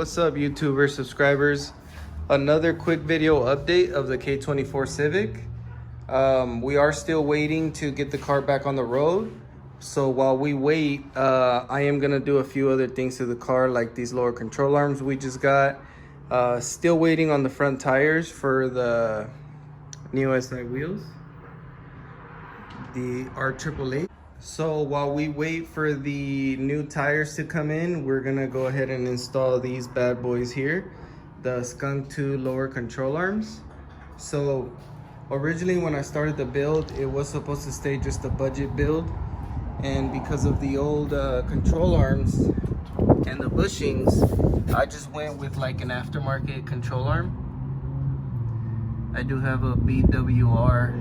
What's up, YouTuber subscribers? Another quick video update of the K24 Civic. We are still waiting to get the car back on the road. So while we wait, I am gonna do a few other things to the car, like these lower control arms we just got. Still waiting on the front tires for the new SI wheels, the R888. So while we wait for the new tires to come in, we're gonna go ahead and install these bad boys here, the Skunk2 lower control arms. So originally when I started the build, it was supposed to stay just a budget build, and because of the old control arms and the bushings, I just went with like an aftermarket control arm. I do have a BWR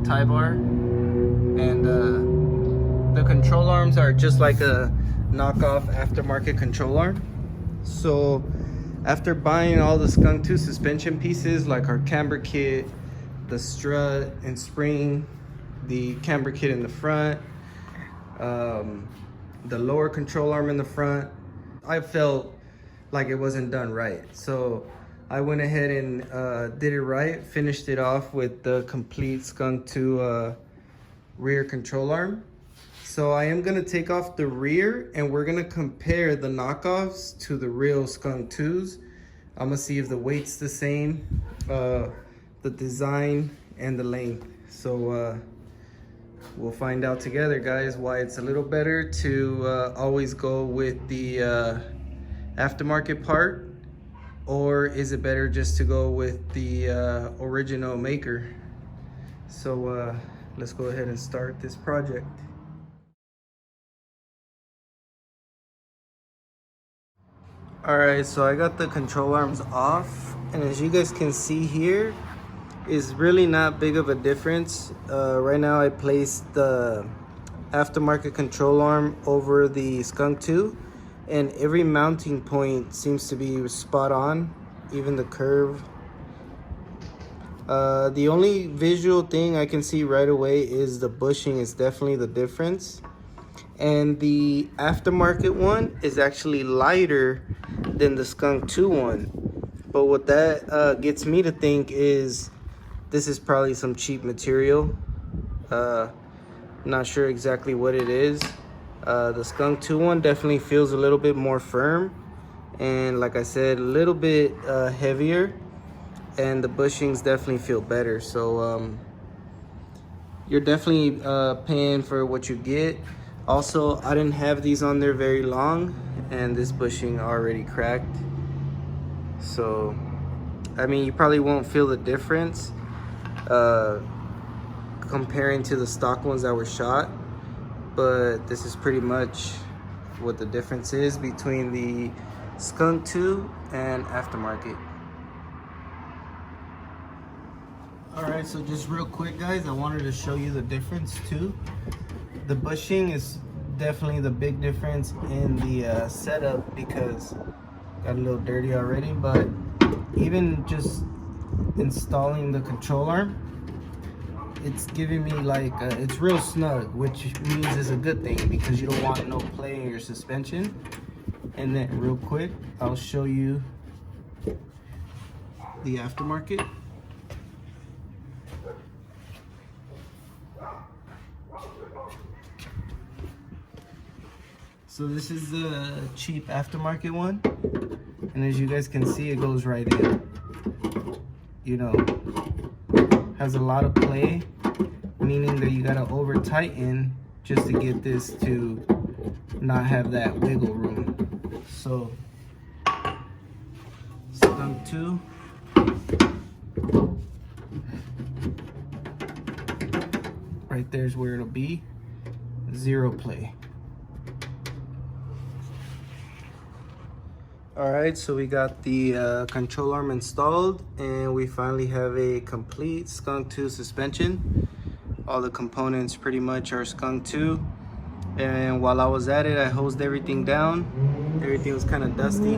tie bar, and the control arms are just like a knockoff aftermarket control arm. So after buying all the Skunk2 suspension pieces, like our camber kit, the strut and spring, the camber kit in the front, the lower control arm in the front, I felt like it wasn't done right. So I went ahead and did it right, finished it off with the complete Skunk2 rear control arm. So I am gonna take off the rear and we're gonna compare the knockoffs to the real Skunk2s. I'm gonna see if the weight's the same, the design and the length. So we'll find out together, guys, why it's a little better to always go with the aftermarket part, or is it better just to go with the original maker. So let's go ahead and start this project. Alright, so I got the control arms off, and as you guys can see here, is really not big of a difference. Right now I placed the aftermarket control arm over the Skunk2, and every mounting point seems to be spot on, even the curve. The only visual thing I can see right away is the bushing is definitely the difference. And the aftermarket one is actually lighter than the Skunk2 one. But what that gets me to think is this is probably some cheap material. Not sure exactly what it is. The Skunk2 one definitely feels a little bit more firm, and like I said, a little bit heavier, and the bushings definitely feel better. So you're definitely paying for what you get. Also, I didn't have these on there very long, and this bushing already cracked. So, I mean, you probably won't feel the difference comparing to the stock ones that were shot, but this is pretty much what the difference is between the Skunk2 and aftermarket. Alright, so just real quick, guys, I wanted to show you the difference too. The bushing is definitely the big difference in the setup, because got a little dirty already, but even just installing the control arm, it's giving me like it's real snug, which means it's a good thing because you don't want no play in your suspension. And then real quick, I'll show you the aftermarket. So this is the cheap aftermarket one, and as you guys can see, it goes right in. You know, has a lot of play, meaning that you gotta over tighten just to get this to not have that wiggle room. So Skunk2, right there's where it'll be, zero play. Alright, so we got the control arm installed, and we finally have a complete Skunk2 suspension. All the components pretty much are Skunk2. And while I was at it, I hosed everything down. Everything was kind of dusty.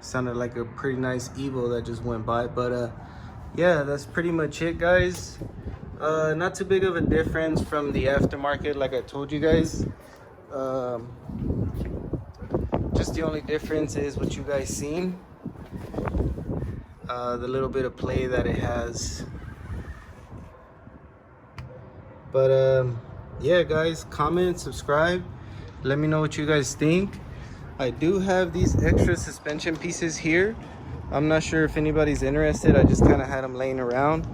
Sounded like a pretty nice Evo that just went by, but yeah, that's pretty much it, guys. Not too big of a difference from the aftermarket, like I told you guys. Just the only difference is what you guys seen. The little bit of play that it has. But yeah, guys, comment, subscribe. Let me know what you guys think. I do have these extra suspension pieces here. I'm not sure if anybody's interested. I just kind of had them laying around.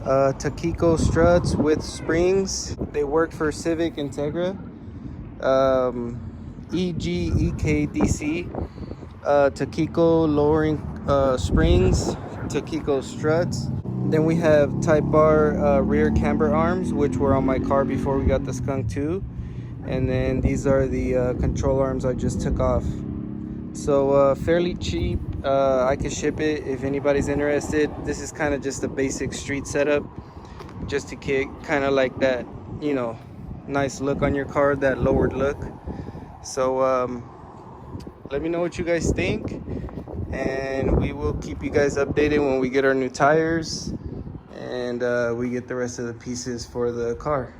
Takiko struts with springs. They work for CIVIC Integra. EGEKDC. Takiko lowering springs. Takiko struts. Then we have Type R rear camber arms, which were on my car before we got the Skunk2. And then these are the control arms I just took off. So fairly cheap. I can ship it if anybody's interested. This is kind of just a basic street setup, just to get kind of like that, you know, nice look on your car, that lowered look. So let me know what you guys think, and we will keep you guys updated when we get our new tires and we get the rest of the pieces for the car.